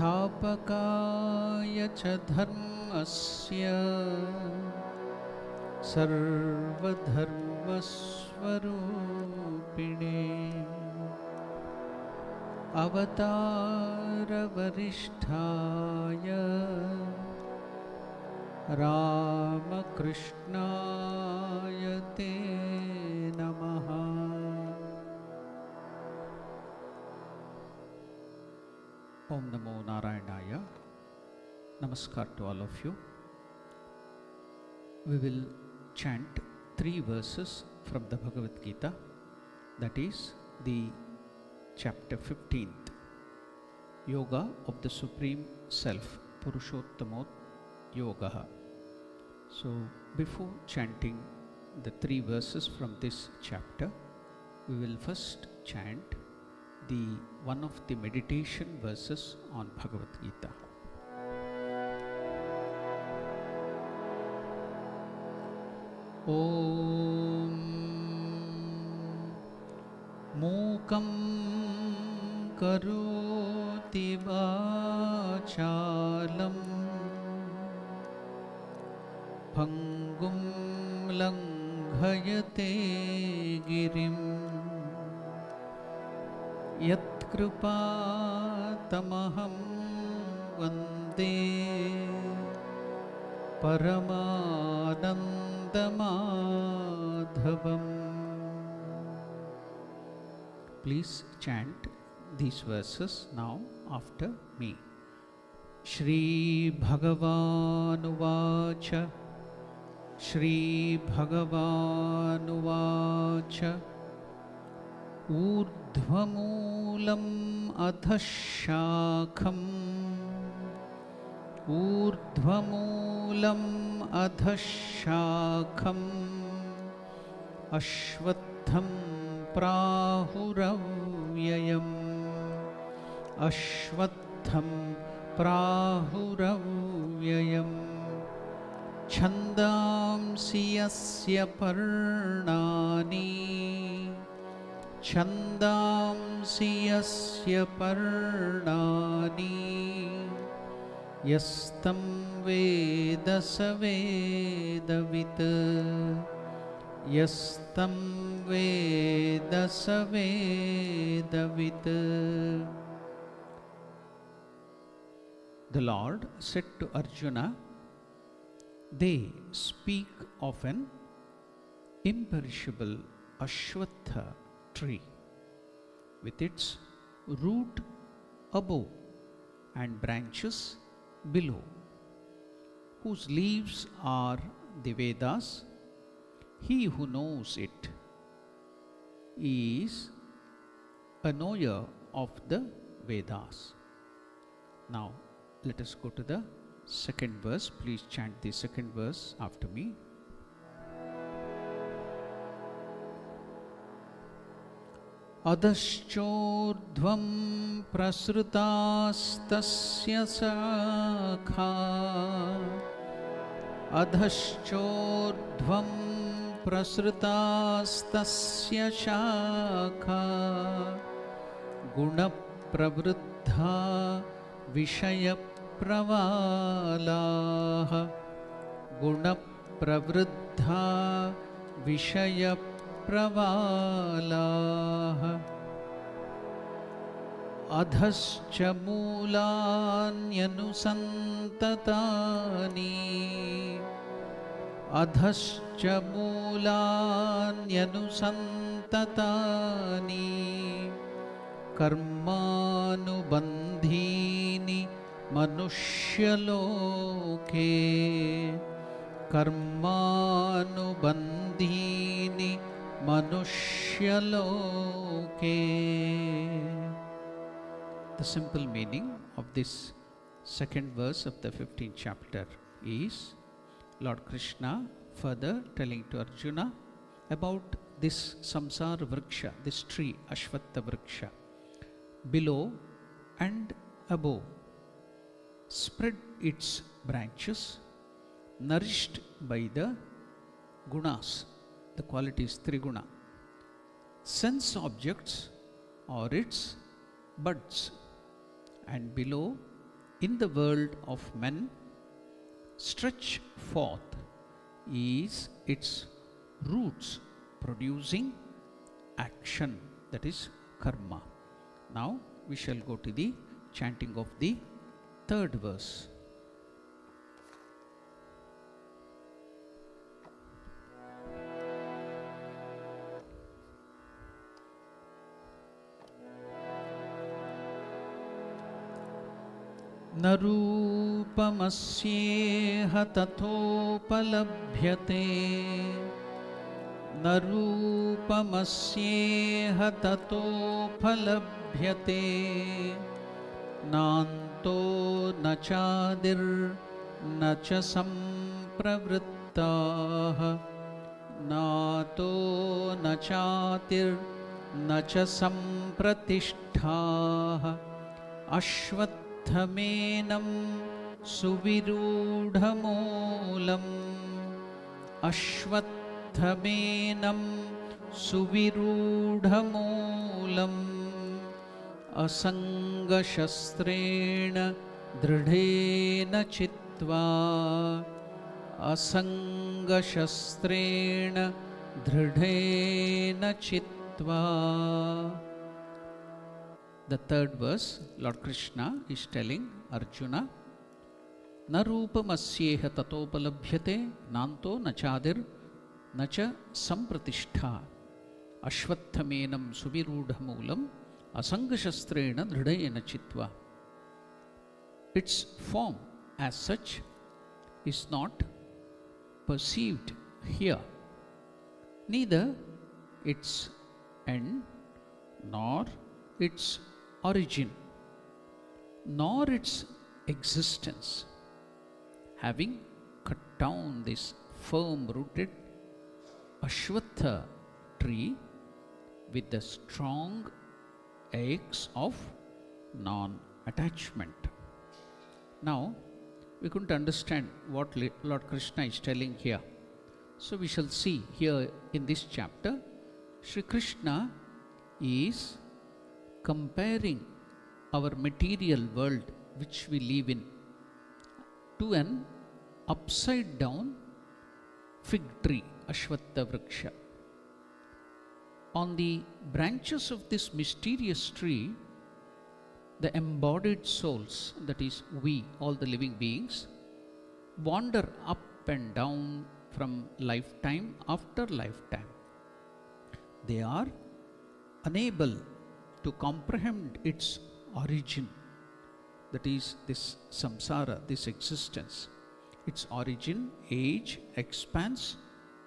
स्थापकाय च धर्मस्य सर्वधर्मस्वरूपिणे अवतारवरिष्ठाय रामकृष्णाय ते नमः। Om Namo Narayanaya. Namaskar to all of you. We will chant 3 verses from the Bhagavad Gita, that is the chapter 15th, Yoga of the Supreme Self, Purushottamot Yoga. So before chanting the 3 verses from this chapter, we will first chant the one of the meditation verses on Bhagavad Gita. Om Mukam Karoti Vachalam Phangum Langhayate Girim Yatkrupatamaham Vande Paramanandamadhavam. Please chant these verses now after me. Shri Bhagavan Shri Bhagavan Urdhvamulam adhashakham Urdhvamulam adhashakham Ashvatham prahuravyayam Ashvatham prahuravyayam Chandamsi yasya parnani Chandamsi yasya parnani Yastam veda savedavit Yastam veda savedavit. The Lord said to Arjuna, they speak of an imperishable Ashwatha tree with its root above and branches below, whose leaves are the Vedas. He who knows it is a knower of the Vedas. Now let us go to the second verse. Please chant the second verse after me. Adhaschordhvam prasrutastasya sakha Adhaschordhvam prasrutastasya shakha Guna pravruddha vishaya pravalaha Guna pravruddha vishaya pravalaha Adhascha mulānyanusantatani Adhascha mulānyanusantatani Karmanubandhini manushyaloke Karmanubandhini manushyaloke. The simple meaning of this second verse of the 15th chapter is Lord Krishna further telling to Arjuna about this samsara vriksha, this tree, Ashwatha vriksha, below and above, spread its branches, nourished by the gunas, the qualities Triguna, sense objects or its buds, and below, in the world of men, stretch forth is its roots producing action, that is karma. Now we shall go to the chanting of the third verse. न रूपमस्येह तथोपलभ्यते न रूपमस्येह तथोपलभ्यते नान्तो न चादिर्न च सम्प्रवृत्ताः नातो न चातिर्न च सम्प्रतिष्ठाः अश्वत्थमेनं सुविरूढमूलम् अश्वत्थमेनं सुविरूढमूलम् असङ्गशस्त्रेण दृढेन चित्वा असङ्गशस्त्रेण दृढेन चित्वा. The third verse, Lord Krishna is telling Arjuna, na roopamasyeha tatopalabhyate nanto nachadir nacha sampratishtha ashwattamenam suvirudhamulam asangashastrena dridayena chitva. Its form as such is not perceived here, neither its end nor its origin nor its existence. Having cut down this firm-rooted Ashwatha tree with the strong eggs of non-attachment. Now, we couldn't understand what Lord Krishna is telling here. So we shall see here in this chapter, Sri Krishna is comparing our material world which we live in to an upside down fig tree, Ashwatha Vriksha. On the branches of this mysterious tree, the embodied souls, that is we, all the living beings, wander up and down from lifetime after lifetime. They are unable to comprehend its origin, that is this samsara, this existence, its origin, age, expanse,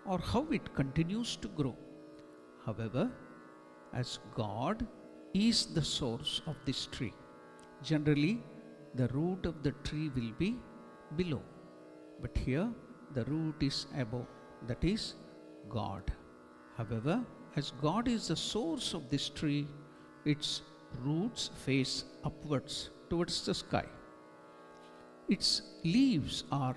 or how it continues to grow. However, as God is the source of this tree, generally the root of the tree will be below, but here the root is above, that is God. However, as God is the source of this tree, its roots face upwards towards the sky. Its leaves are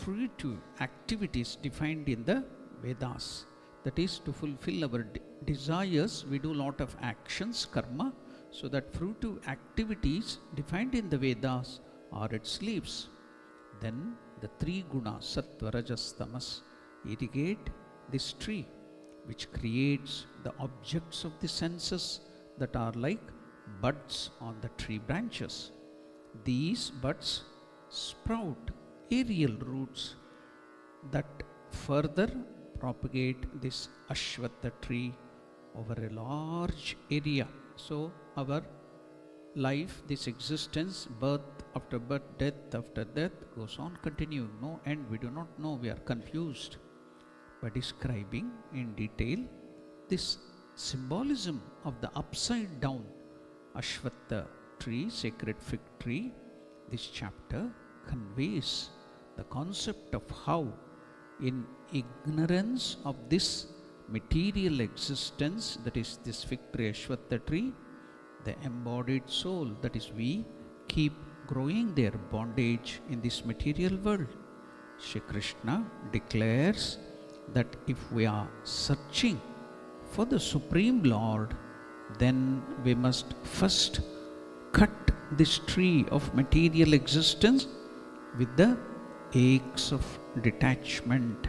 fruitive activities defined in the Vedas. That is, to fulfill our desires, we do a lot of actions, karma, so that fruitive activities defined in the Vedas are its leaves. Then the three gunas, sattva, rajas, tamas, irrigate this tree, which creates the objects of the senses that are like buds on the tree branches. These buds sprout aerial roots that further propagate this Ashwatha tree over a large area. So our life, this existence, birth after birth, death after death, goes on continuing, no end. We do not know, we are confused. By describing in detail this symbolism of the upside down Ashwatha tree, sacred fig tree, this chapter conveys the concept of how, in ignorance of this material existence, that is this fig tree, Ashwatha tree, the embodied soul, that is we, keep growing their bondage in this material world. Shri Krishna declares that if we are searching for the Supreme Lord, then we must first cut this tree of material existence with the aches of detachment.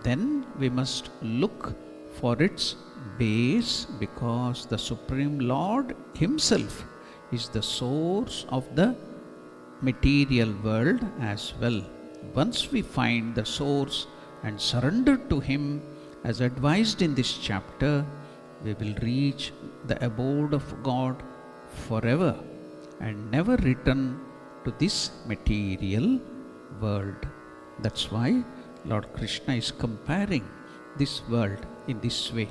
Then we must look for its base, because the Supreme Lord Himself is the source of the material world as well. Once we find the source and surrender to Him as advised in this chapter, we will reach the abode of God forever and never return to this material world. That's why Lord Krishna is comparing this world in this way.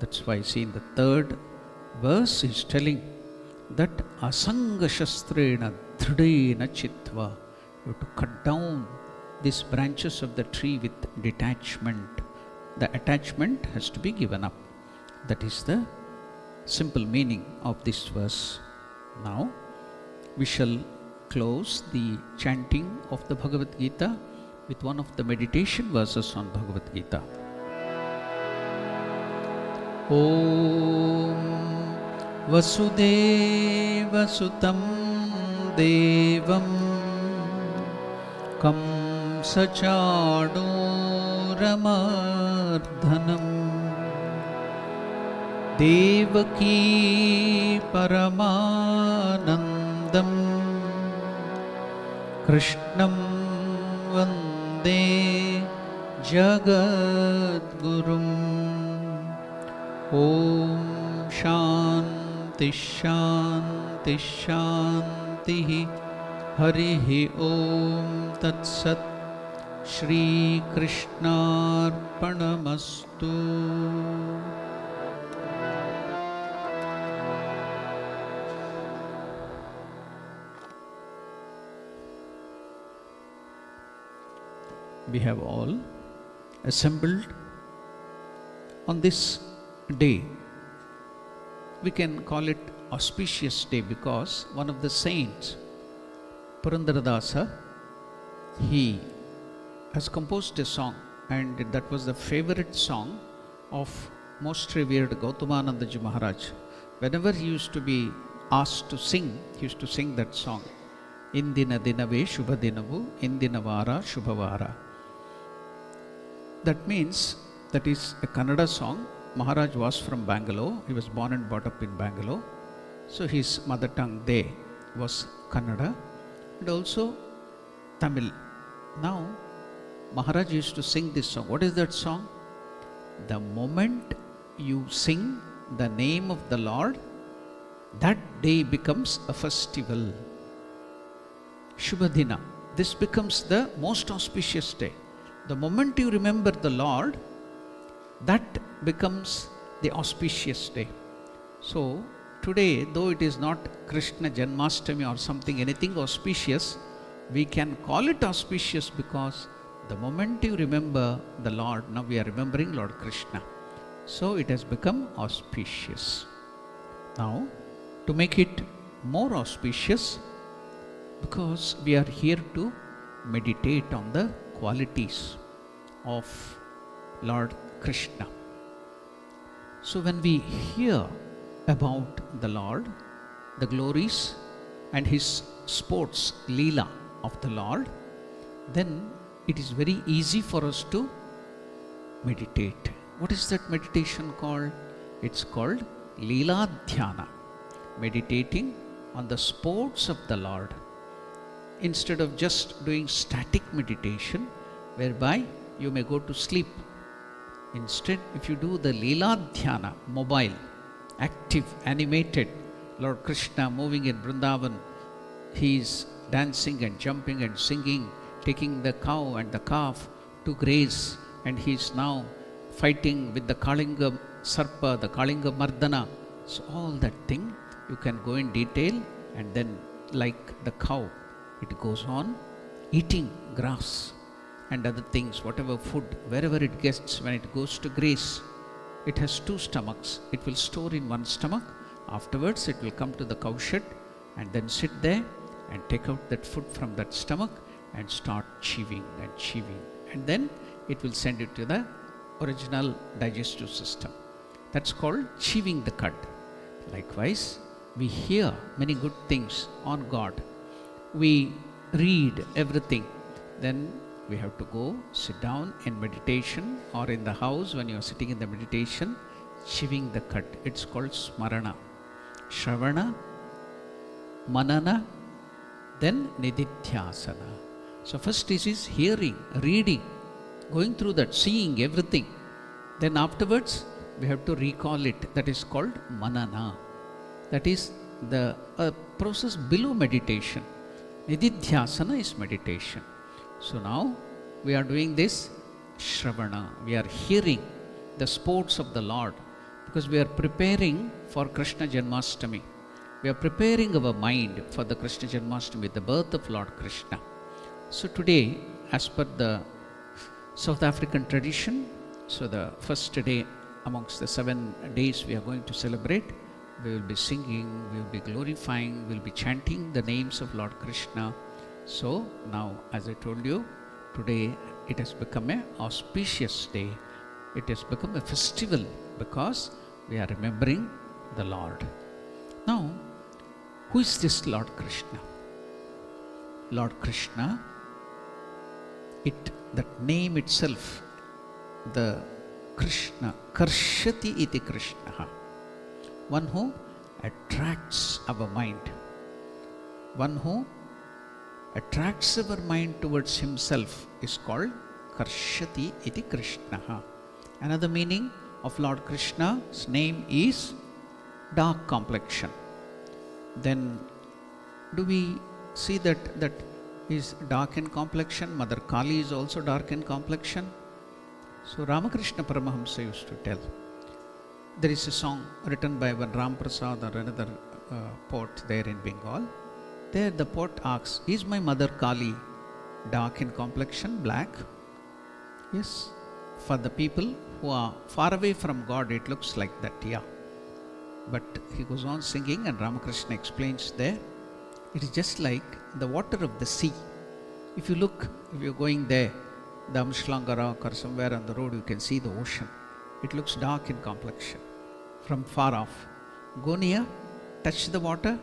That's why, see, in the third verse, he's telling that asanga shastrena dridena chitva. You have to cut down these branches of the tree with detachment. The attachment has to be given up. That is the simple meaning of this verse. Now, we shall close the chanting of the Bhagavad Gita with one of the meditation verses on Bhagavad Gita. Om Vasudeva Sutam Devam Kamsachadhoramardhanam Devaki Paramanandam Krishnam Vande Jagadgurum. Om Shanti Shanti Shanti Harihi Om Tat Sat. Shri Krishnarpanamastu. We have all assembled on this day. We can call it auspicious day because one of the saints, Purandaradasa, he has composed a song, and that was the favorite song of most revered Gautamanandaji Maharaj. Whenever he used to be asked to sing, he used to sing that song. Indina dinave shubhadinavu, indina vara shubhavara. That means that is a Kannada song. Maharaj was from Bangalore. He was born and brought up in Bangalore. So his mother tongue there was Kannada and also Tamil. Now, Maharaj used to sing this song. What is that song? The moment you sing the name of the Lord, that day becomes a festival. Shubhadina. This becomes the most auspicious day. The moment you remember the Lord, that becomes the auspicious day. So, today, though it is not Krishna Janmashtami or something, anything auspicious, we can call it auspicious because the moment you remember the Lord, now we are remembering Lord Krishna. So, it has become auspicious. Now, to make it more auspicious, because we are here to meditate on the qualities of Lord Krishna. So when we hear about the Lord, the glories and His sports, Leela of the Lord, then it is very easy for us to meditate. What is that meditation called? It's called Leela Dhyana, meditating on the sports of the Lord. Instead of just doing static meditation, whereby you may go to sleep. Instead, if you do the Leela Dhyana, mobile, active, animated, Lord Krishna moving in Vrindavan, He is dancing and jumping and singing, taking the cow and the calf to graze, and He is now fighting with the Kalinga Sarpa, the Kalinga Mardana. So all that thing, you can go in detail, and then like the cow, it goes on eating grass and other things, whatever food, wherever it gets, when it goes to graze, it has two stomachs. It will store in one stomach. Afterwards, it will come to the cowshed and then sit there and take out that food from that stomach and start chewing and chewing. And then it will send it to the original digestive system. That's called chewing the cud. Likewise, we hear many good things on God. We read everything. Then we have to go sit down in meditation, or in the house when you are sitting in the meditation, chewing the cud. It's called smarana. Shravana, manana, then nididhyasana. So first is hearing, reading, going through that, seeing everything. Then afterwards, we have to recall it. That is called manana. That is the process below meditation. Nididhyasana is meditation. So now we are doing this Shravana. We are hearing the sports of the Lord, because we are preparing for Krishna Janmashtami. We are preparing our mind for the Krishna Janmashtami, the birth of Lord Krishna. So today, as per the South African tradition, so the first day amongst the 7 days we are going to celebrate, we will be singing, we will be glorifying, we will be chanting the names of Lord Krishna. So now, as I told you, today it has become an auspicious day. It has become a festival because we are remembering the Lord. Now, who is this Lord Krishna? Lord Krishna, that name itself, the Krishna, Karshati iti Krishna, one who attracts our mind, one who attracts our mind towards himself is called Karshati iti Krishna. Another meaning of Lord Krishna's name is dark complexion. Then do we see that is dark in complexion? Mother Kali is also dark in complexion. So Ramakrishna Paramahamsa used to tell. There is a song written by one Ram Prasad or another poet there in Bengal. There the poet asks, is my mother Kali dark in complexion, black? Yes. For the people who are far away from God, it looks like that, yeah. But he goes on singing, and Ramakrishna explains there, it is just like the water of the sea. If you look, if you're going there, the Amshlanga or somewhere on the road, you can see the ocean. It looks dark in complexion from far off. Go near, touch the water,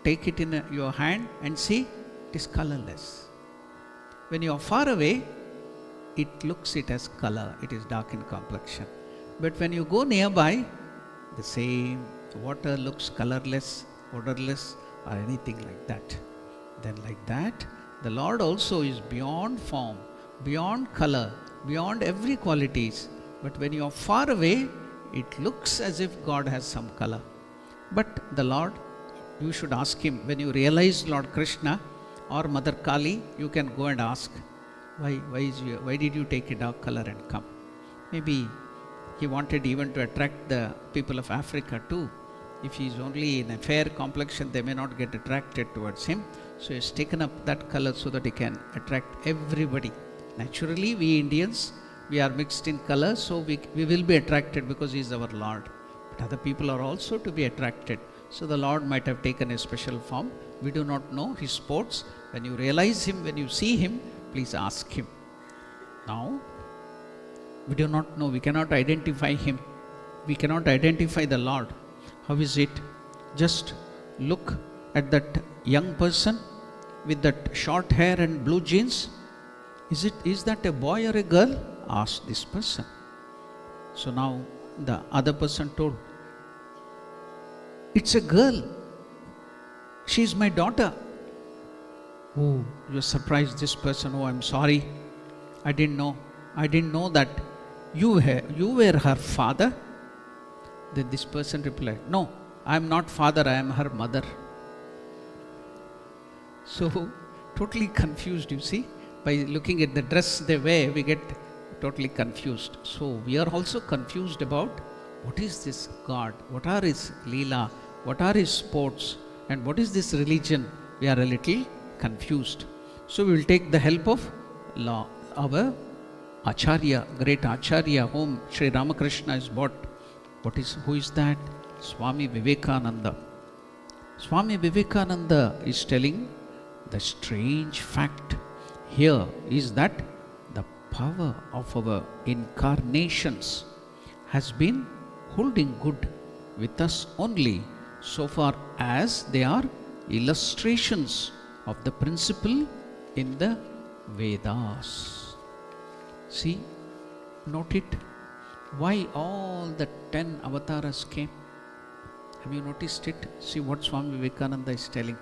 take it in your hand and see, it is colorless. When you are far away, it looks it as color, it is dark in complexion. But when you go nearby, the same, the water looks colorless, odorless, or anything like that. Then like that, the Lord also is beyond form, beyond color, beyond every qualities. But when you are far away, it looks as if God has some color. But the Lord, you should ask him, when you realize Lord Krishna or Mother Kali, you can go and ask, why did you take a dark color and come? Maybe he wanted even to attract the people of Africa too. If he is only in a fair complexion, they may not get attracted towards him. So he has taken up that color so that he can attract everybody. Naturally, we Indians, we are mixed in color, so we will be attracted because he is our Lord. But other people are also to be attracted. So the Lord might have taken a special form. We do not know his sports. When you realize him, when you see him, please ask him. Now, we do not know, we cannot identify him. We cannot identify the Lord. How is it? Just look at that young person with that short hair and blue jeans. Is that a boy or a girl? Ask this person. So now the other person told, it's a girl. She is my daughter. Oh, you surprised this person. Oh, I'm sorry. I didn't know that you were her father. Then this person replied, no, I am not father, I am her mother. So, totally confused, you see. By looking at the dress they wear, we get totally confused. So, we are also confused about what is this God, what are his Leela, what are his sports, and what is this religion. We are a little confused. So, we will take the help of our Acharya, great Acharya, whom Sri Ramakrishna is brought. Who is that? Swami Vivekananda. Swami Vivekananda is telling the strange fact here is that the power of our incarnations has been holding good with us only so far as they are illustrations of the principle in the Vedas. See, note it. Why all the 10 avatars came? Have you noticed it? See what Swami Vivekananda is telling.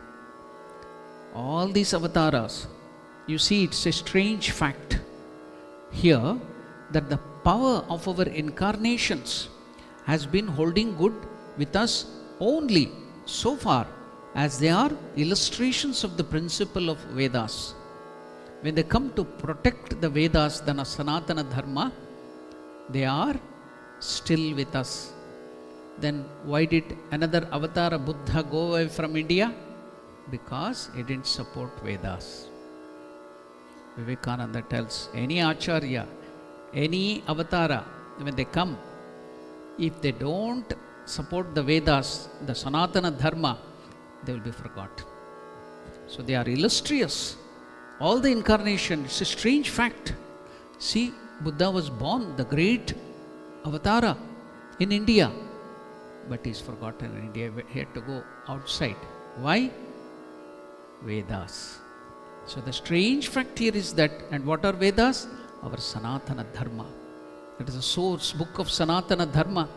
All these avatars, you see, it's a strange fact here that the power of our incarnations has been holding good with us only so far as they are illustrations of the principle of Vedas. When they come to protect the Vedas, the Sanatana Dharma, they are still with us. Then why did another avatar Buddha go away from India? Because he didn't support Vedas. Vivekananda tells any Acharya, any avatara, when they come, if they don't support the Vedas, the Sanatana Dharma, they will be forgotten. So they are illustrious. All the incarnation, it's a strange fact. See, Buddha was born, the great avatara, in India, but he is forgotten in India. He had to go outside. Why? Vedas. So the strange fact here is that, and what are Vedas? Our Sanatana Dharma. That is the source book of Sanatana Dharma.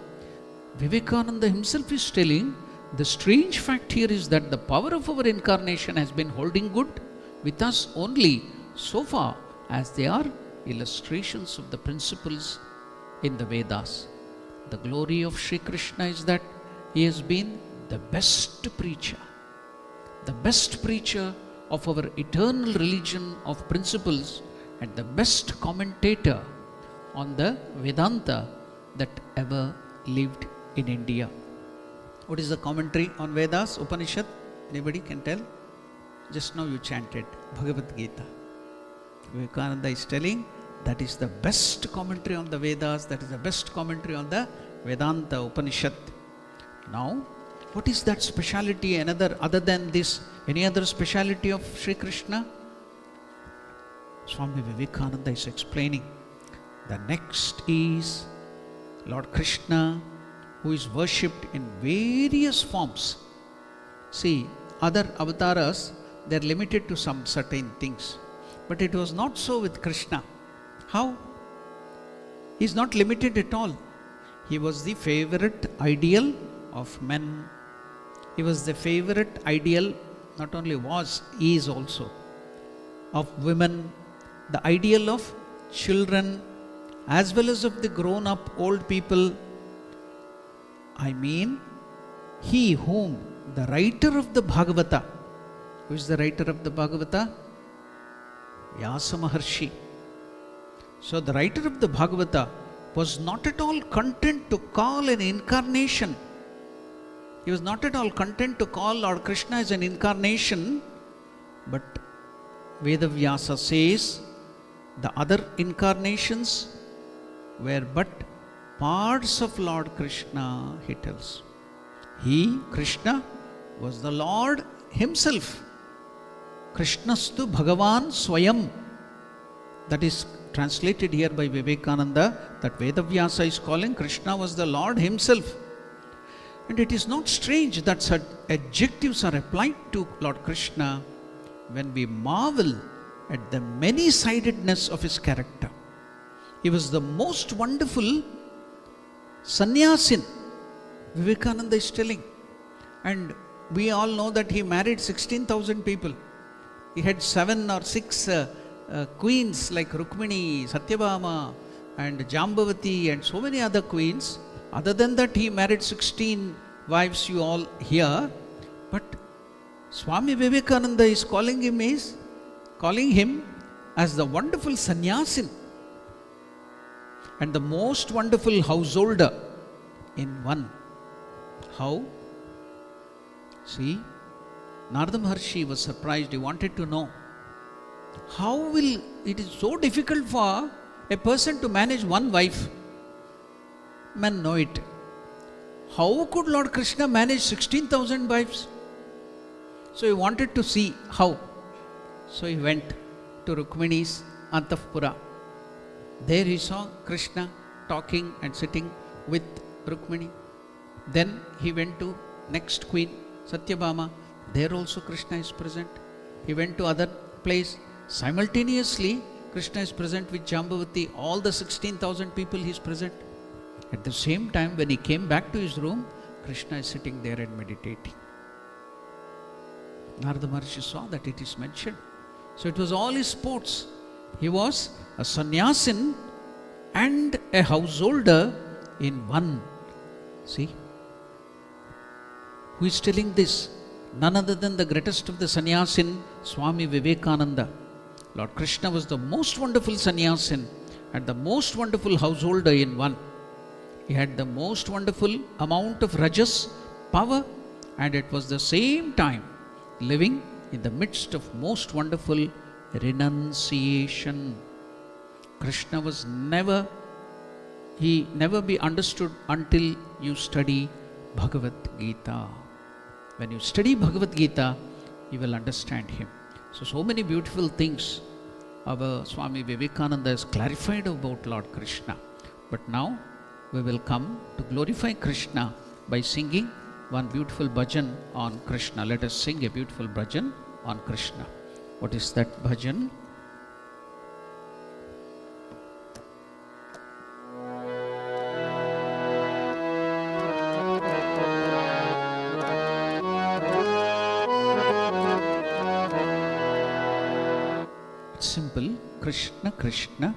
Vivekananda himself is telling, the strange fact here is that the power of our incarnation has been holding good with us only so far as they are illustrations of the principles in the Vedas. The glory of Sri Krishna is that he has been the best preacher of our eternal religion of principles and the best commentator on the Vedanta that ever lived in India. What is the commentary on Vedas, Upanishad? Anybody can tell? Just now you chanted Bhagavad Gita. Vivekananda is telling that is the best commentary on the Vedas, that is the best commentary on the Vedanta Upanishad. Now, what is that speciality other than this? Any other speciality of Sri Krishna? Swami Vivekananda is explaining. The next is Lord Krishna, who is worshipped in various forms. See, other avatars, they are limited to some certain things. But it was not so with Krishna. How? He is not limited at all. He was the favorite ideal of men. He was the favorite ideal, not only was, he is also, of women, the ideal of children, as well as of the grown-up old people. I mean, he whom the writer of the Bhagavata, who is the writer of the Bhagavata? Vyasa Maharshi. So the writer of the Bhagavata was not at all content to call an incarnation. He was not at all content to call Lord Krishna as an incarnation, but Vedavyasa says the other incarnations were but parts of Lord Krishna, he tells. He, Krishna, was the Lord himself. Krishnastu Bhagavan Swayam. That is translated here by Vivekananda, that Vedavyasa is calling Krishna was the Lord himself. And it is not strange that such adjectives are applied to Lord Krishna when we marvel at the many-sidedness of his character. He was the most wonderful sannyasin, Vivekananda is telling. And we all know that he married 16,000 people. He had 7 or 6 queens like Rukmini, Satyabhama and Jambavati and so many other queens. Other than that, he married 16 wives, you all hear. But Swami Vivekananda is calling him as the wonderful sannyasin and the most wonderful householder in one. How? See, Narada Maharshi was surprised. He wanted to know, how will it is so difficult for a person to manage one wife? Men know it. How could Lord Krishna manage 16,000 wives? So he wanted to see how. So he went to Rukmini's Antapura. There he saw Krishna talking and sitting with Rukmini. Then he went to next queen, Satyabhama. There also Krishna is present. He went to other place. Simultaneously, Krishna is present with Jambavati. All the 16,000 people he is present. At the same time, when he came back to his room, Krishna is sitting there and meditating. Narada Maharshi saw that it is mentioned. So it was all his sports. He was a sannyasin and a householder in one. See? Who is telling this? None other than the greatest of the sannyasin, Swami Vivekananda. Lord Krishna was the most wonderful sannyasin and the most wonderful householder in one. He had the most wonderful amount of rajas, power, and it was the same time living in the midst of most wonderful renunciation. Krishna was never be understood until you study Bhagavad Gita. When you study Bhagavad Gita, you will understand him. So many beautiful things our Swami Vivekananda has clarified about Lord Krishna. But now we will come to glorify Krishna by singing one beautiful bhajan on Krishna. Let us sing a beautiful bhajan on Krishna. What is that bhajan? Simple. Krishna Krishna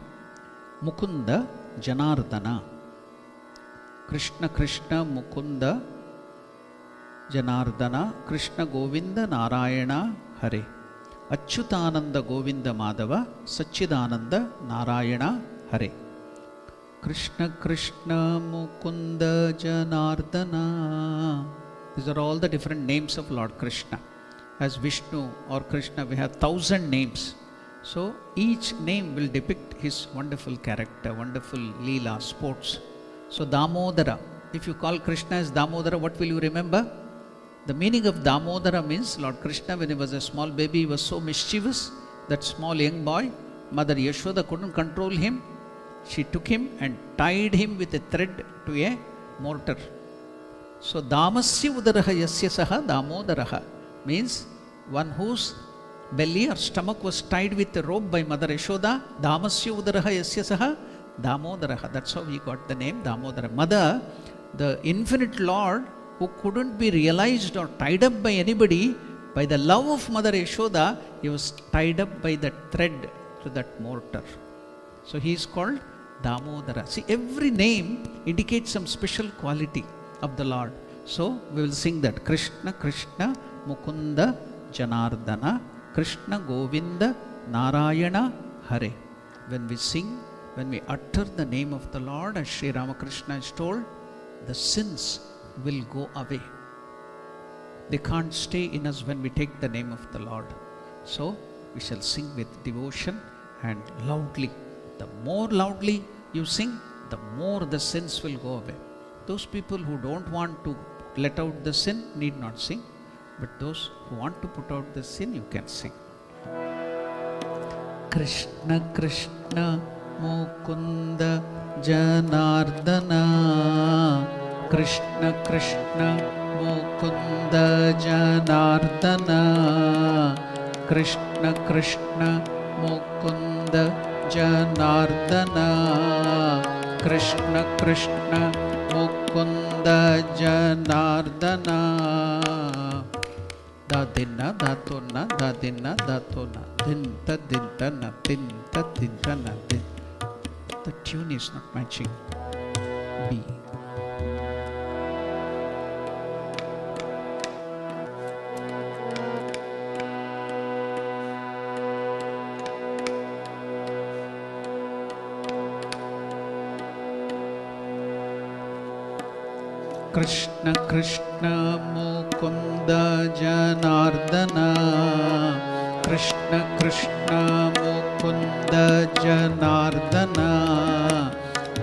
Mukunda Janardana. Krishna Krishna Mukunda Janardana. Krishna Govinda Narayana Hare. Achyutananda Govinda Madhava Satchidananda Narayana Hare. Krishna Krishna Mukunda Janardana. These are all the different names of Lord Krishna. As Vishnu or Krishna, we have 1,000 names. So each name will depict his wonderful character, wonderful Leela, sports. So Damodara, if you call Krishna as Damodara, what will you remember? The meaning of Damodara means Lord Krishna, when he was a small baby, he was so mischievous. That small young boy, Mother Yashoda couldn't control him. She took him and tied him with a thread to a mortar. So Damasya Udaraha Yasya Saha Damodaraha means one whose belly or stomach was tied with a rope by Mother Yashoda. Damasya Udaraha Yasya Saha Damodaraha. That's how he got the name Damodara. Mother, the infinite Lord who couldn't be realized or tied up by anybody, by the love of Mother Yashoda, he was tied up by that thread to that mortar. So he is called Damodara. See, every name indicates some special quality of the Lord. So we will sing that. Krishna Krishna Mukunda Janardana. Krishna Govinda Narayana Hare. When we sing, when we utter the name of the Lord, as Sri Ramakrishna is told, the sins will go away. They can't stay in us when we take the name of the Lord. So we shall sing with devotion and loudly. The more loudly you sing, the more the sins will go away. Those people who don't want to let out the sin need not sing. But those who want to put out the sin, you can sing. Krishna Krishna Mukunda Janardana. Krishna Krishna Mukunda Janardana. Krishna Krishna Mukunda Janardana. Krishna Krishna Mukunda Janardana. Dadina datona dadina datona dinta dintana dinta dintana din. The tune is not matching. B. Krishna Krishna Mukunda Janardana. Krishna Krishna Mukunda Janardana.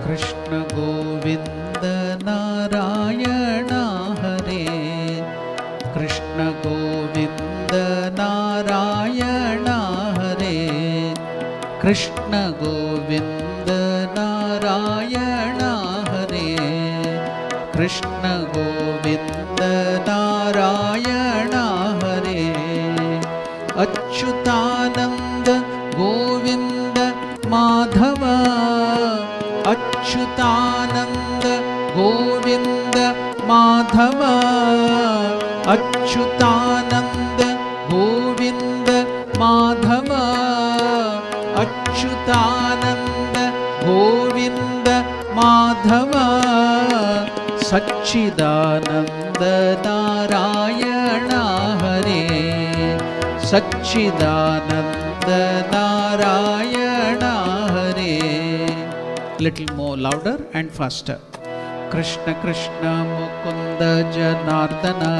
Krishna Govinda Narayana Hare. Krishna Govinda Narayana Hare. Krishna Govinda Narayana Hare. Krishna Govinda Narayana Hare. Achyutananda Govinda Madhava. Achyutananda Govinda Madhava. Achyutananda Govinda Madhava. Achyutananda Govinda Madhava. Satchidananda Narayana Hare. Satchidananda Narayana Hare. Little more louder and faster. Krishna Krishna Mukunda Janardana.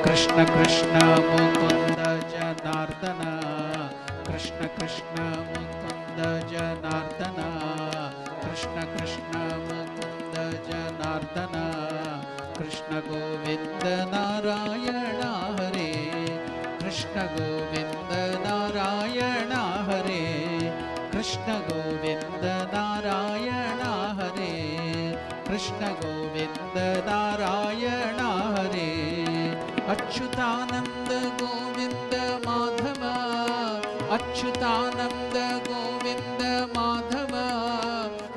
Krishna Krishna Mukunda Janardana. Krishna Krishna Mukunda Janardana. Krishna Krishna Mukunda Janardana. Krishna Govinda Narayana Hare. Krishna Govinda Narayana Hare. Krishna Govinda Narayana Hare. Krishna Govinda Narayana Hare. Achyutananda Govinda Madhava. Achyutananda Govinda Madhava.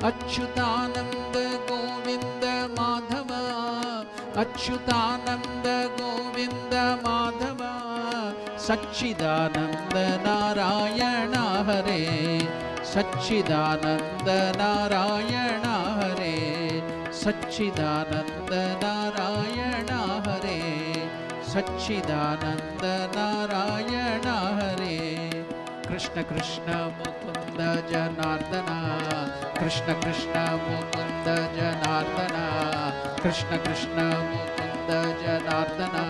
Achyutananda Govinda Madhava. Achyutananda Govinda Madhava. Satchidananda Narayana Hare. Satchidananda Narayana Hare. Satchidananda Narayana Hare. Satchidananda Narayana Hare. Krishna Krishna Mukunda Janardana. Krishna Krishna Mukunda Janardana. Krishna Krishna Mukunda Janardana.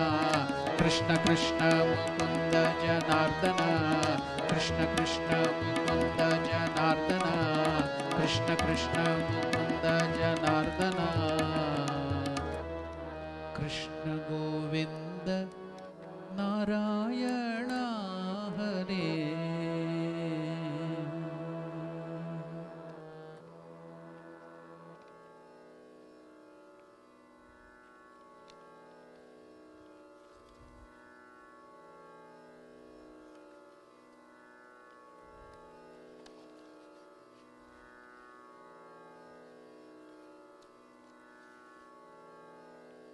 Krishna Krishna Mukunda Janardana. Krishna Krishna Mukunda Janardana. Krishna Krishna Mukunda Janardana. Krishna Govinda Narayana Hare.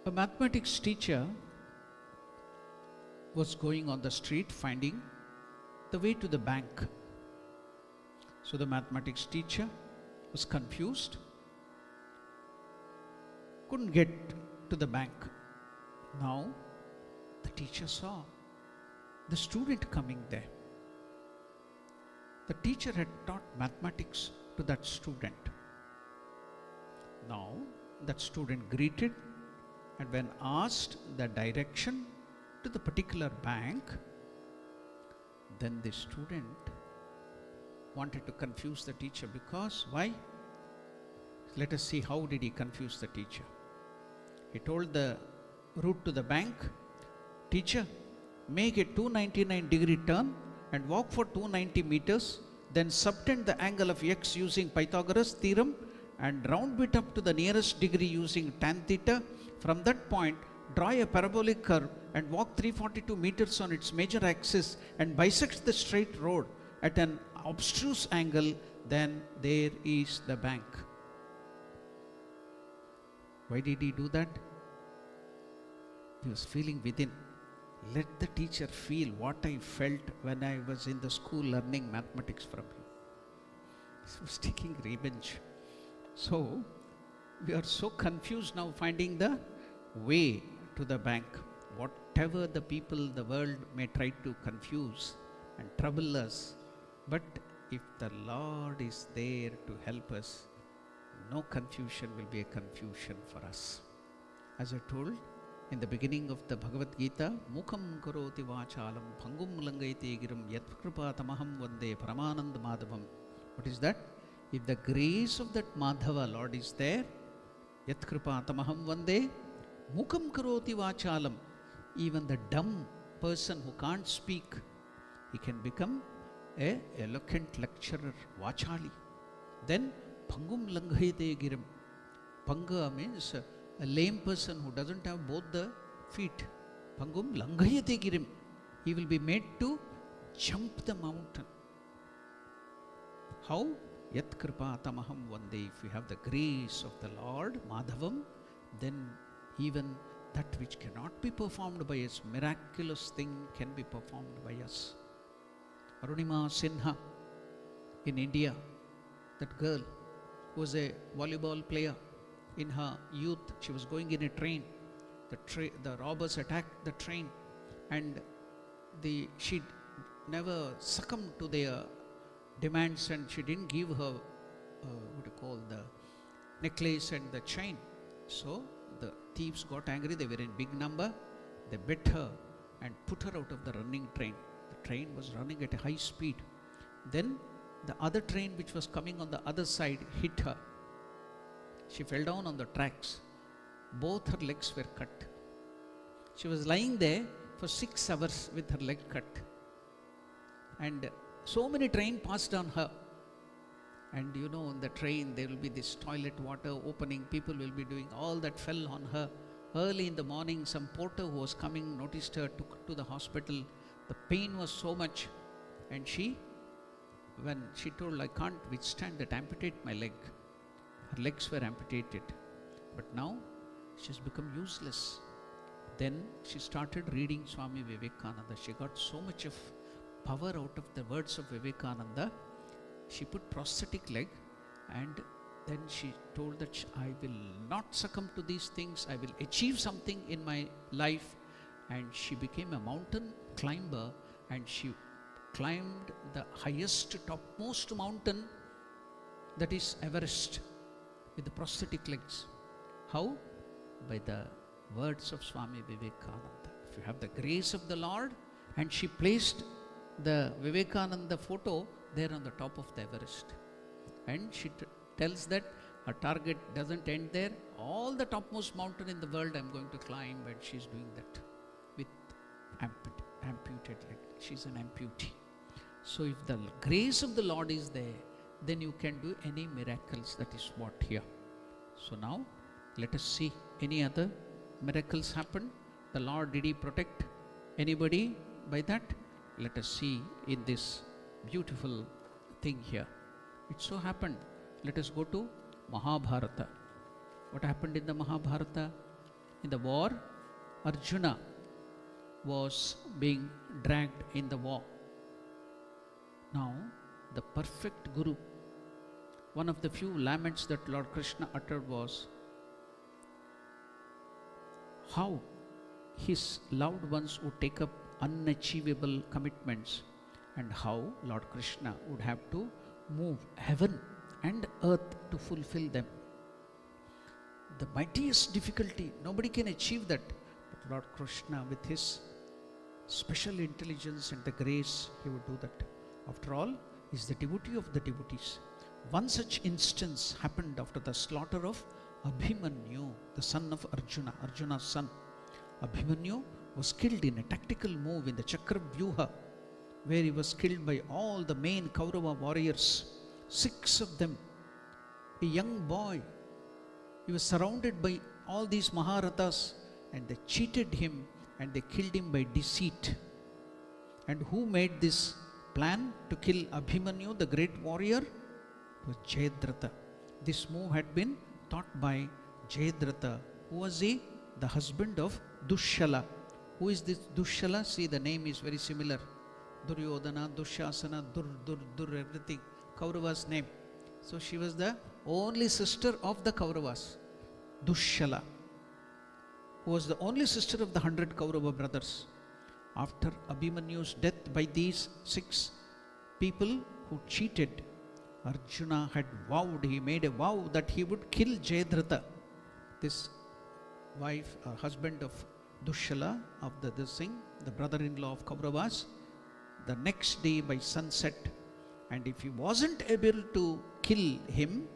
A mathematics teacher was going on the street finding the way to the bank. So the mathematics teacher was confused, couldn't get to the bank. Now the teacher saw the student coming there. The teacher had taught mathematics to that student. Now that student greeted, and when asked the direction to the particular bank, then the student wanted to confuse the teacher. Because why? Let us see how did he confuse the teacher. He told the route to the bank, teacher, make a 299-degree turn and walk for 290 meters, then subtend the angle of x using Pythagoras theorem and round it up to the nearest degree using tan theta. From that point, draw a parabolic curve and walk 342 meters on its major axis and bisect the straight road at an obstruse angle, then there is the bank. Why did he do that? He was feeling within. Let the teacher feel what I felt when I was in the school learning mathematics from him. He was taking revenge. So, we are so confused now finding the way to the bank. Whatever the people, the world may try to confuse and trouble us, but if the Lord is there to help us, no confusion will be a confusion for us. As I told in the beginning of the Bhagavad Gita, Mukam karoti vachalam bhangum langaite giram yat kripatamaham vande paramanand madhavam. What is that? If the grace of that Madhava Lord is there, yat kripatamaham vande mukam karoti vachalam. Even the dumb person who can't speak, he can become a eloquent lecturer, vachali. Then Pangum Langhaite Girim. Panga means a lame person who doesn't have both the feet, Pangum Langayate Girim, he will be made to jump the mountain. How? Yat Kripa Tamaham Vande. If we have the grace of the Lord, Madhavam, then even that which cannot be performed by us, miraculous thing can be performed by us. Arunima Sinha in India, that girl who was a volleyball player. In her youth, she was going in a train. The robbers attacked the train, and she never succumbed to their demands, and she didn't give her the necklace and the chain. So the thieves got angry. They were in big number. They beat her and put her out of the running train. The train was running at a high speed. Then the other train which was coming on the other side hit her. She fell down on the tracks. Both her legs were cut. She was lying there for 6 hours with her leg cut. And so many trains passed on her. And you know, in the train there will be this toilet water opening. People will be doing all that fell on her. Early in the morning, some porter who was coming noticed her, took her to the hospital. The pain was so much. And when she told, I can't withstand that, amputate my leg. Her legs were amputated. But now she has become useless. Then she started reading Swami Vivekananda. She got so much of power out of the words of Vivekananda. She put prosthetic leg, and then she told that I will not succumb to these things. I will achieve something in my life. And she became a mountain climber, and she climbed the highest, topmost mountain, that is Everest, with the prosthetic legs. How? By the words of Swami Vivekananda. If you have the grace of the Lord, and she placed the Vivekananda photo there on the top of the Everest. And she tells that her target doesn't end there. All the topmost mountain in the world I'm going to climb, and she's doing that with amputated leg. She's an amputee. So if the grace of the Lord is there, then you can do any miracles. That is what here. So now let us see any other miracles happen. The Lord, did He protect anybody by that? Let us see in this beautiful thing here. It so happened. Let us go to Mahabharata. What happened in the Mahabharata? In the war, Arjuna was being dragged in the war. Now, the perfect Guru, one of the few laments that Lord Krishna uttered was how his loved ones would take up unachievable commitments, and how Lord Krishna would have to move heaven and earth to fulfill them. The mightiest difficulty, nobody can achieve that, but Lord Krishna, with his special intelligence and the grace, he would do that. After all, he is the devotee of the devotees. One such instance happened after the slaughter of Abhimanyu, the son of Arjuna, Arjuna's son. Abhimanyu was killed in a tactical move in the Chakra Vyuha, where he was killed by all the main Kaurava warriors, 6 of them. A young boy, he was surrounded by all these Maharathas, and they cheated him and they killed him by deceit. And who made this plan to kill Abhimanyu, the great warrior? It was Jayadratha. This move had been taught by Jayadratha. Who was he? The husband of Dushala. Who is this Dushala? See, the name is very similar. Duryodhana, Dushasana, Dur, everything. Kaurava's name. So she was the only sister of the Kauravas. Dushala, who was the only sister of the 100 Kaurava brothers. After Abhimanyu's death by these 6 people who cheated, Arjuna had vowed, he made a vow that he would kill Jayadratha, this wife or husband of Dushala, of the brother-in-law of Kauravas, the next day by sunset. And if he wasn't able to kill him,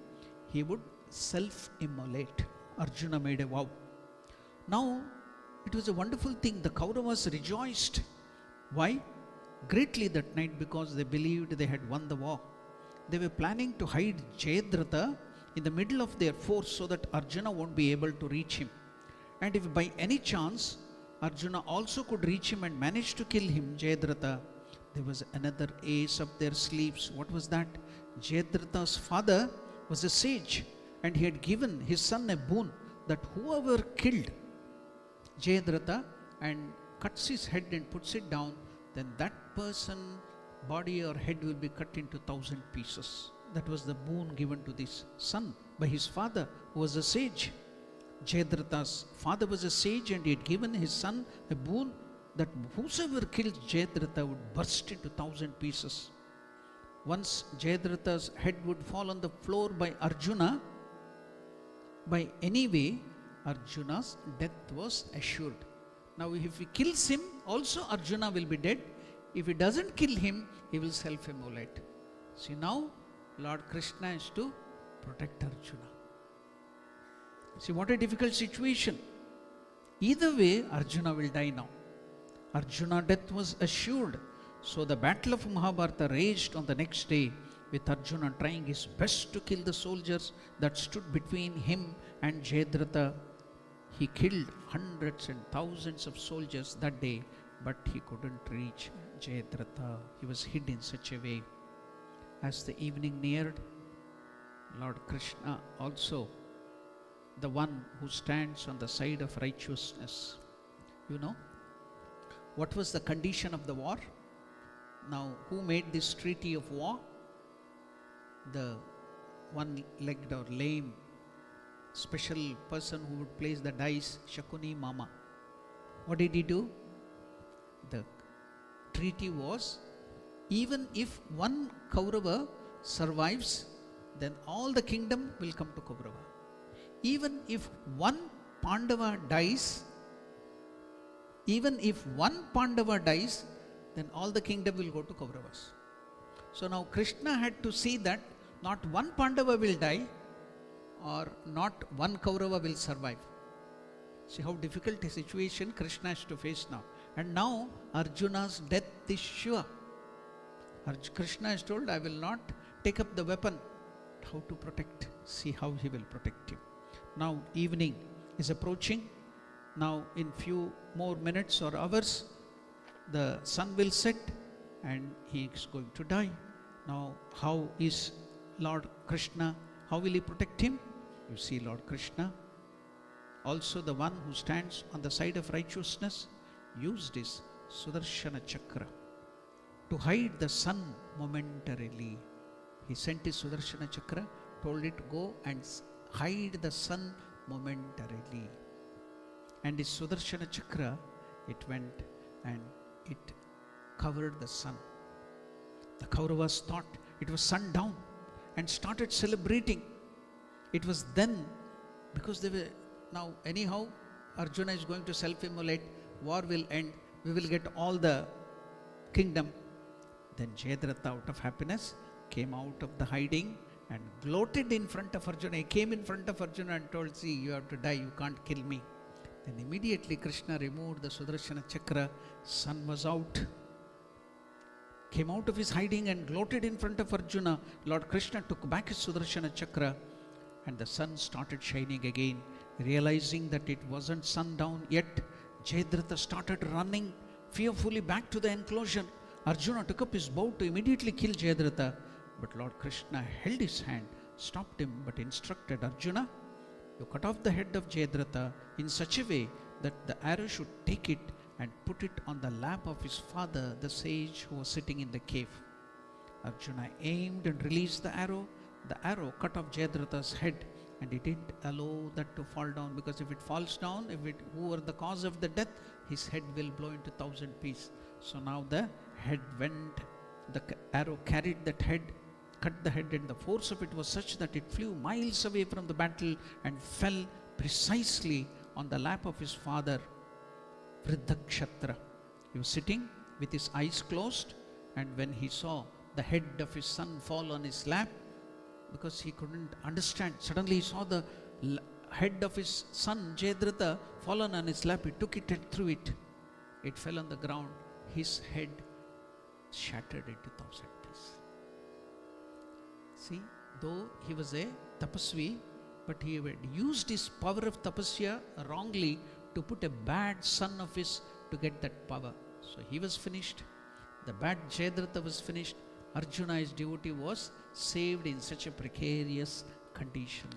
he would self-immolate. Arjuna made a vow. Now, it was a wonderful thing. The Kauravas rejoiced. Why? Greatly that night, because they believed they had won the war. They were planning to hide Jayadratha in the middle of their force so that Arjuna won't be able to reach him. And if by any chance Arjuna also could reach him and manage to kill him, Jayadratha, there was another ace up their sleeves. What was that? Jayadratha's father was a sage, and he had given his son a boon that whoever killed Jayadratha and cuts his head and puts it down, then that person, body or head will be cut into 1,000 pieces. That was the boon given to this son by his father, who was a sage. Jayadratha's father was a sage, and he had given his son a boon that whosoever killed Jayadratha would burst into 1,000 pieces. Once Jayadratha's head would fall on the floor by Arjuna, by any way, Arjuna's death was assured. Now if he kills him, also Arjuna will be dead. If he doesn't kill him, he will self-immolate. See, now Lord Krishna is to protect Arjuna. See what a difficult situation. Either way, Arjuna will die now. Arjuna's death was assured. So the battle of Mahabharata raged on the next day, with Arjuna trying his best to kill the soldiers that stood between him and Jayadratha. He killed hundreds and thousands of soldiers that day, but he couldn't reach Jayadratha. He was hid in such a way. As the evening neared, Lord Krishna also, the one who stands on the side of righteousness. You know, what was the condition of the war? Now, who made this treaty of war? The one-legged or lame special person who would place the dice, Shakuni Mama. What did he do? The treaty was, even if one Kaurava survives, then all the kingdom will come to Kaurava. Even if one Pandava dies, then all the kingdom will go to Kauravas. So now Krishna had to see that not one Pandava will die, or not one Kaurava will survive. See how difficult a situation Krishna has to face now. And now Arjuna's death is sure. Krishna is told, I will not take up the weapon. How to protect? See how he will protect you. Now evening is approaching. Now in few more minutes or hours, the sun will set and he is going to die. Now how is Lord Krishna? How will he protect him? You see, Lord Krishna, also the one who stands on the side of righteousness, used his Sudarshana Chakra to hide the sun momentarily. He sent his Sudarshana Chakra, told it to go and hide the sun momentarily. And his Sudarshana Chakra, it went and it covered the sun. The Kauravas thought it was sundown and started celebrating. It was then, because they were now anyhow, Arjuna is going to self-immolate, war will end, we will get all the kingdom. Then Jayadratha, out of happiness, came out of the hiding and gloated in front of Arjuna. He came in front of Arjuna and told, see, you have to die, you can't kill me. Then immediately Krishna removed the Sudarshana Chakra, sun was out. Came out of his hiding and gloated in front of Arjuna. Lord Krishna took back his Sudarshana Chakra and the sun started shining again. Realizing that it wasn't sundown yet, Jayadratha started running fearfully back to the enclosure. Arjuna took up his bow to immediately kill Jayadratha, but Lord Krishna held his hand, stopped him, but instructed Arjuna, you cut off the head of Jayadratha in such a way that the arrow should take it and put it on the lap of his father, the sage who was sitting in the cave. Arjuna aimed and released the arrow. The arrow cut off Jayadratha's head, and he didn't allow that to fall down, because if it falls down, who were the cause of the death, his head will blow into 1,000 pieces. So now the head went, the arrow carried that head, cut the head, and the force of it was such that it flew miles away from the battle and fell precisely on the lap of his father, Vriddha. He was sitting with his eyes closed, and when he saw the head of his son fall on his lap, because he couldn't understand, suddenly he saw the head of his son Jayadratha fallen on his lap. He took it and threw it. It fell on the ground. His head shattered into 1,000 pieces. See, though he was a tapasvi, but he had used his power of tapasya wrongly to put a bad son of his to get that power. So he was finished. The bad Jayadratha was finished. Arjuna, his devotee, was saved in such a precarious condition.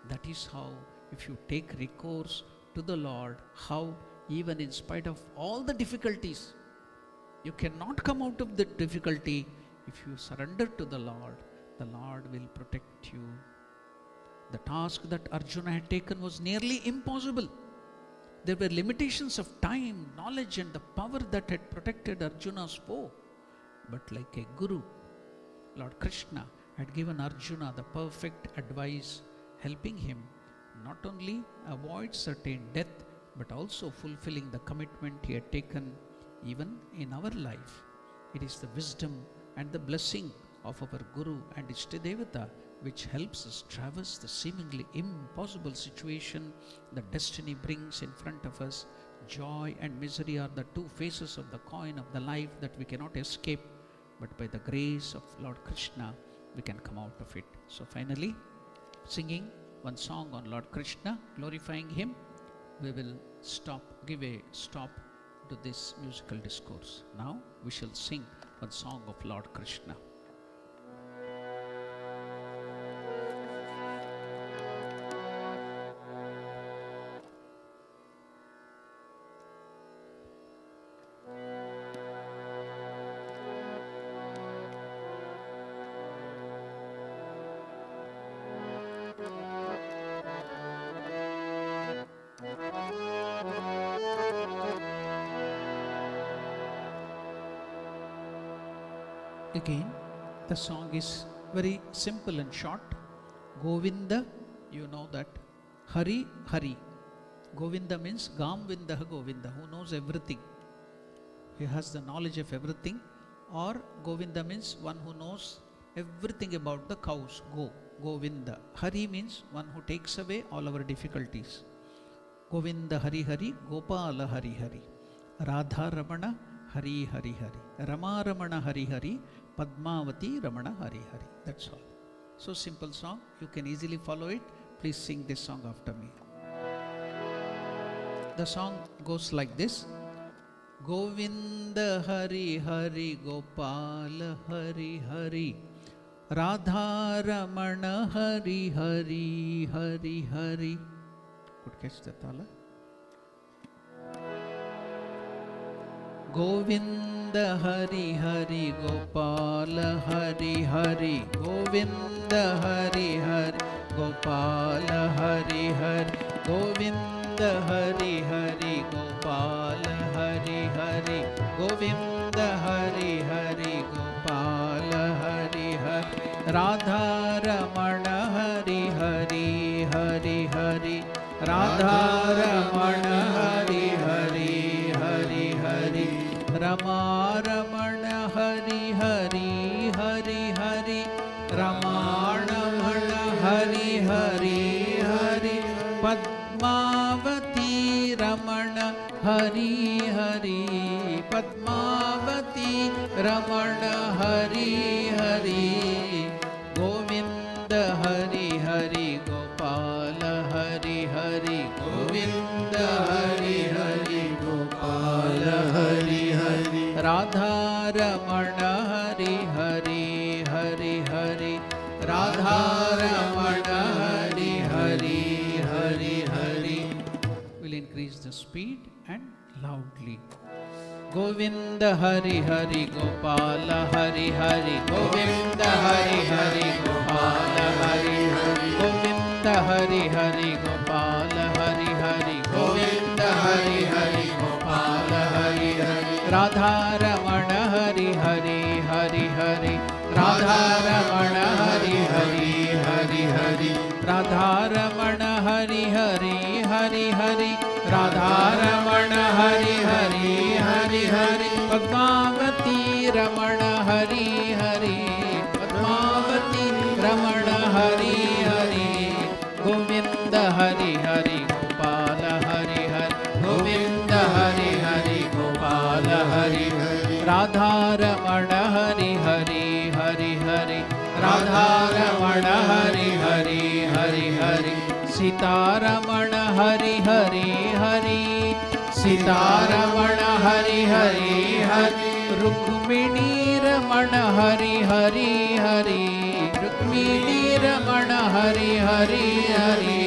That is how, if you take recourse to the Lord, how even in spite of all the difficulties, you cannot come out of the difficulty. If you surrender to the Lord will protect you. The task that Arjuna had taken was nearly impossible. There were limitations of time, knowledge, and the power that had protected Arjuna's foe. But like a guru, Lord Krishna had given Arjuna the perfect advice, helping him not only avoid certain death, but also fulfilling the commitment he had taken even in our life. It is the wisdom and the blessing of our Guru and Ishtadevata which helps us traverse the seemingly impossible situation that destiny brings in front of us. Joy and misery are the two faces of the coin of the life that we cannot escape, but by the grace of Lord Krishna, we can come out of it. So finally, singing one song on Lord Krishna, glorifying him, we will give a stop to this musical discourse. Now we shall sing one song of Lord Krishna. Again, the song is very simple and short. Govinda, you know that. Hari, Hari. Govinda means Gam Vindaha Govinda, who knows everything. He has the knowledge of everything. Or Govinda means one who knows everything about the cows. Govinda. Hari means one who takes away all our difficulties. Govinda Hari Hari, Gopala Hari Hari. Radha Ramana Hari Hari Hari. Rama Ramana Hari Hari. Padmavati Ramana Hari Hari. That's all. So simple song. You can easily follow it. Please sing this song after me. The song goes like this. Govinda Hari Hari Gopala Hari Hari. Radha Ramana Hari Hari Hari Hari. Could catch the tala. Govinda Hari Hari Gopala Hari Hari. Govinda Hari Hari Gopala Hari Hari. Govinda Hari Hari Gopala Hari Hari. Govinda Hari Hari Gopala Hari Hari. Radha Ramana Hari Hari Hari Hari. Radha Ramana Hari Hari Hari Hari. Rama Ramana Hari Hari Hari Hari. Rama Ramana Hari Hari Hari. Padmavati Ramana Hari Hari. Padmavati Ramana Hari Hari. Govinda Hari Hari Gopala Hari Hari. Govinda Hari Hari Gopala Hari Hari. Radha Ramana Hari Hari Hari Hari. Radha Ramana Hari Hari Hari Hari. We'll increase the speed and loudly. Govinda Hari Hari Gopala Hari Hari. Govinda Hari Hari Gopala Hari Hari. Govinda Hari Hari Gopala Hari Hari. Govinda Hari Hari Gopala Hari Hari. Radha Ramana Hari Hari Hari Hari. Radha Ramana Hari Hari Hari Hari. Radha Ramana Hari Hari Hari Hari. Radha Ramana Hari Hari Hari Hari. Padmavati Ramana Hari Hari. Padmavati Ramana Hari Hari. Govinda Hari Hari Gopala Hari Hari. Govinda Hari Hari Gopala Hari Hari. Radha Ramana Hari Hari Hari Hari. Radha Ramana Sitaramana Hari Hari Hari Hari Sitaramana Hari Hari Hari Sitaramana Hari Hari Hari Rukmini Ramana Hari Hari Hari Rukmini Ramana Hari Hari Hari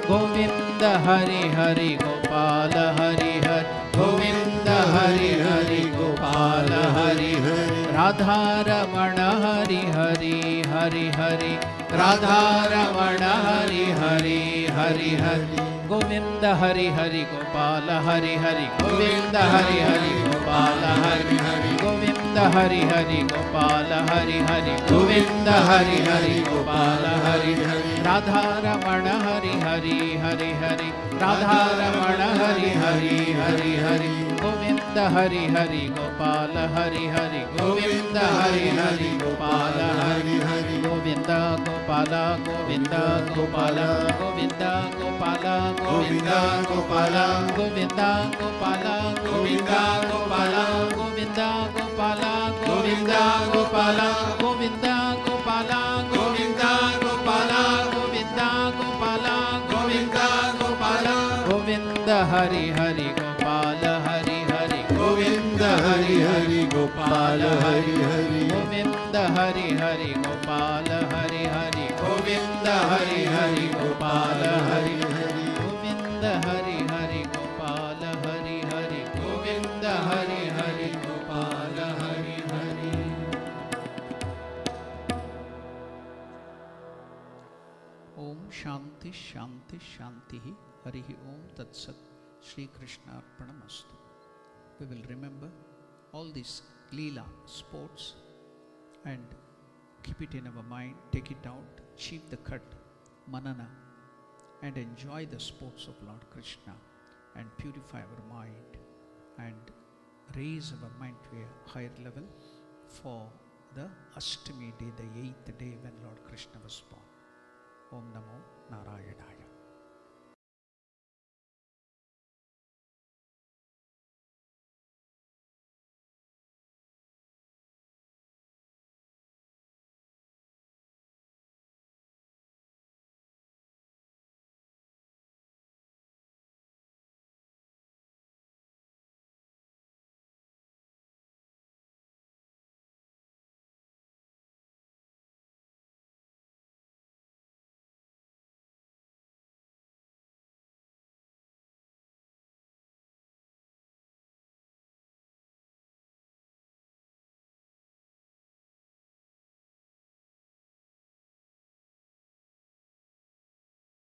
Govinda Hari Hari Gopala Hari Hari Govinda Hari Hari Gopala Hari Hari Radha Ramana Hari Hari Hari Hari Radha Ramana Hari Hari Hari Hari Govinda Hari Hari Gopala Hari Hari Govinda Hari Hari Gopala Hari Hari Govinda Hari Hari Gopala Hari Hari Govinda Hari Hari Gopala Hari Hari Radha Ramana Hari Hari Hari Hari Radha Ramana Hari Hari Hari Hari Govinda Hari Hari Gopala Hari Hari Govinda Hari Hari Gopala Hari Hari Govinda Gopala Govinda Gopala Govinda Gopala Govinda Gopala Govinda Gopala Govinda Gopala Govinda Gopala Govinda Gopala Govinda Gopala Govinda Gopala Govinda Gopala Govinda Gopala Govinda Hari Hari Gopala Hari Hari Govinda Hari Hari Gopala Hari Hari Govinda Hari Hari Gopala Hari Hari Govinda Hari Hari Gopala Hari Hari Govinda Hari Hari Gopala Hari Hari Govinda Hari Hari Gopala Hari Hari Om Shanti Shanti Shanti Hari Om Tat Sat Shri Krishna Arpanamastu. We will remember all these Leela sports and keep it in our mind, take it out, achieve the cut, manana, and enjoy the sports of Lord Krishna and purify our mind and raise our mind to a higher level for the Ashtami day, the 8th day when Lord Krishna was born. Om Namo Narayana.